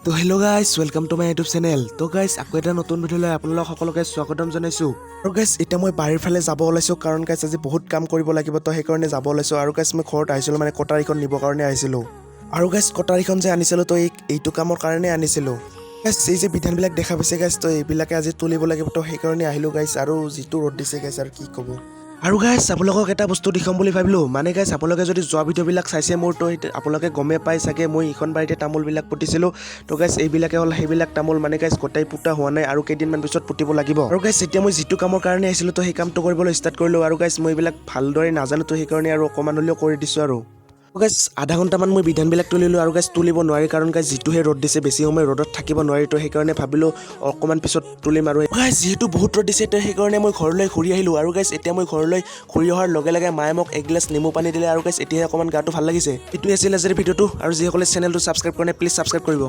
তো hello' guys welcome to my YouTube channel. তো guys আকৌ এটা নতুন ভিডিঅ'লৈ আপোনালোক সকলোকে স্বাগতম জনাইছোঁ। আৰু গাইজ এতিয়া মই বাৰীৰ ফালে যাব ওলাইছোঁ কাৰণ গাইজ আজি বহুত কাম কৰিব লাগিব, তো সেইকাৰণে যাব ওলাইছোঁ। আৰু গাইজ মই ঘৰত আহিছিলোঁ, মানে কটাৰীখন নিবৰ কাৰণে আহিছিলোঁ। আৰু গাইজ কটাৰীখন যে আনিছিলোঁ তো এইটো কামৰ কাৰণে আনিছিলোঁ। গাইজ এই যে বিধানবিলাক দেখা পাইছে গাইজ, তো এইবিলাকে আজি তুলিব লাগিব, তো সেইকাৰণে আহিলোঁ গাইজ। আৰু যিটো ৰ'দ দিছে গাইজ আৰু কি ক'ব। আৰু গাইজ আপোনালোকক এটা বস্তু দেখাম বুলি ভাবিলোঁ, মানে গাইজ আপোনালোকে যদি যোৱা ভিডিঅ'বিলাক চাইছে মোৰ, তো আপোনালোকে গমেই পাই চাগে মই এইখন বাৰীতে তামোলবিলাক পুতিছিলোঁ। তো গাইজ এইবিলাকে হ'ল সেইবিলাক তামোল, মানে গাইজ গোটেই পুতা হোৱা নাই আৰু কেইদিনমান পিছত পুতিব লাগিব। আৰু গাইজ এতিয়া মই যিটো কামৰ কাৰণে আহিছিলোঁ তো সেই কামটো কৰিবলৈ ষ্টাৰ্ট কৰিলোঁ। আৰু গাইজ মই এইবিলাক ভালদৰে নাজানো, তো সেইকাৰণে আৰু অকণমান হ'লেও কৰি দিছোঁ। আৰু গাইজ আধা ঘণ্টামান মই বিধানবিলাক তুলিলোঁ। আৰু গাইজ তুলিব নোৱাৰি কাৰণ গাইজ যিটোহে ৰ'দ দিছে, বেছি সময় ৰ'দত থাকিব নোৱাৰি, তো সেইকাৰণে ভাবিলোঁ অকণমান পিছত তুলিম। আৰু গাইজ যিহেতু বহুত ৰ'দ দিছে, তো সেইকাৰণে মই ঘৰলৈ ঘূৰি আহিলোঁ। আৰু গাইজ এতিয়া মই ঘৰলৈ ঘূৰি অহাৰ লগে লগে মায়ে মোক এগিলাছ নেমু পানী দিলে। আৰু গাইজ এতিয়াহে অকণমান গাটো ভাল লাগিছে। এইটোৱে আছিল আজিৰ ভিডিঅ'টো, আৰু যিসকলে চেনেলটো ছাবস্ক্ৰাইব কৰা নাই প্লিজ ছাবস্ক্ৰাইব কৰিব।